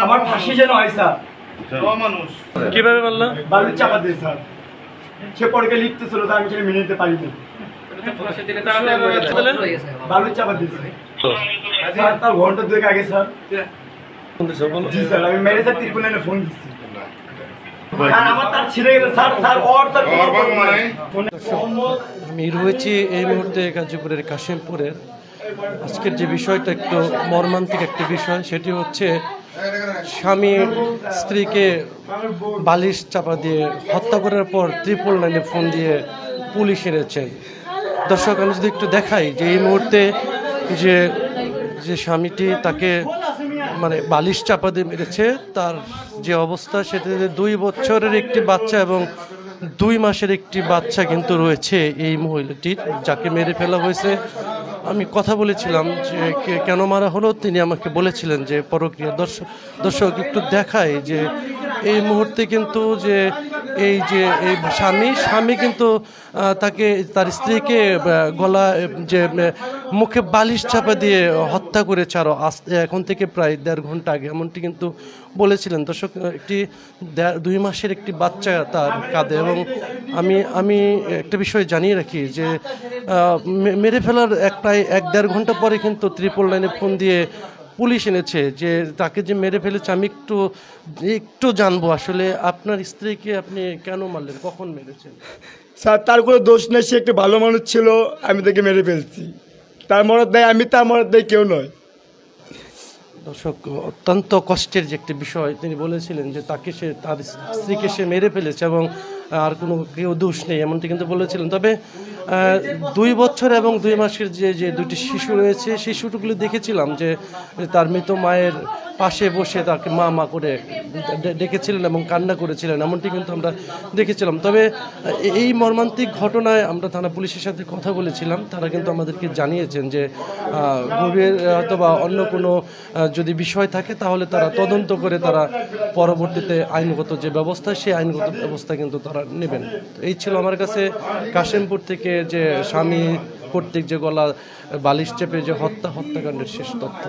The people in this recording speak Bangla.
আমার ফাঁসি যেন হয় স্যার। কিভাবে বললো? বালুর চাপা দিয়ে স্যার, সে পড়কে লিখতে ছিল, আমি সেটা মেনে নিতে পারিনি। বালুর চাপা দিয়েছে স্যার, তার ঘন্টা দুয়েক আগে স্যার। জি স্যার, আমি মেরে স্যার ত্রিপুরানে ফোন দিচ্ছি। আমি রয়েছি এই মুহূর্তে গাজীপুরের কাশিমপুরের। আজকের যে বিষয়টা একটু মর্মান্তিক একটা বিষয়, সেটি হচ্ছে স্বামী স্ত্রীকে বালিশ চাপা দিয়ে হত্যা করার পর 999 ফোন দিয়ে পুলিশ এনেছেন। দর্শক, আমি যদি একটু দেখাই যে এই মুহূর্তে যে যে স্বামীটি তাকে মানে বালিশ চাপা দিয়ে মেরেছে, তার যে অবস্থা সেটাতে 2 বছরের একটি বাচ্চা এবং 2 মাসের একটি বাচ্চা কিন্তু রয়েছে এই মহিলাটির, যাকে মেরে ফেলা হয়েছে। আমি কথা বলেছিলাম যে কেন মারা হলো, তিনি আমাকে বলেছিলেন যে পরক্রিয়া। দর্শক একটু দেখায় যে এই মুহূর্তে কিন্তু যে এই স্বামী কিন্তু তাকে, তার স্ত্রীকে গলা যে মুখে বালিশ চাপা দিয়ে হত্যা করেছে আরও এখন থেকে প্রায় 1.5 ঘন্টা আগে, এমনটি কিন্তু বলেছিলেন। দর্শক, একটি 2 মাসের একটি বাচ্চা তার কাঁধে। এবং আমি একটা বিষয় জানিয়ে রাখি যে মেরে ফেলার প্রায় 1-1.5 ঘন্টা পরে কিন্তু 999 ফোন দিয়ে পুলিশ এনেছে যে তাকে যে মেরে ফেলেছে। আমি একটু জানবো আসলে আপনার স্ত্রীকে আপনি কেন মারলেন, কখন মেরেছেন? স্যার, তার কোনো দোষ নেই, সে একটা ভালো মানুষ ছিল, আমি তাকে মেরে ফেলছি। তার মরদ দেয়, আমি তার মরদ দেয়, কেউ নয়। দর্শক, অত্যন্ত কষ্টের যে একটি বিষয়, তিনি বলেছিলেন যে তার স্ত্রীকে সে মেরে ফেলেছে এবং আর কোনো কেউ দোষ নেই, এমনটি কিন্তু বলেছিলেন। তবে 2 বছর এবং 2 মাসের যে 2টি শিশু রয়েছে, শিশুগুলো দেখেছিলাম যে তার মৃত মায়ের পাশে বসে তাকে মা মা করে ডেকেছিলেন এবং কান্না করেছিলেন, এমনটি কিন্তু আমরা দেখেছিলাম। তবে এই মর্মান্তিক ঘটনায় আমরা থানা পুলিশের সাথে কথা বলেছিলাম, তারা কিন্তু আমাদেরকে জানিয়েছেন যে গভীর অথবা অন্য কোনো যদি বিষয় থাকে তাহলে তারা তদন্ত করে তারা পরবর্তীতে আইনগত যে ব্যবস্থা, সেই আইনগত ব্যবস্থা কিন্তু তারা নেবেন। এই ছিল আমার কাছে কাশিমপুর থেকে যে স্বামী কর্তৃক যে গলা বালিশ চেপে যে হত্যাকাণ্ডের শেষ তথ্য।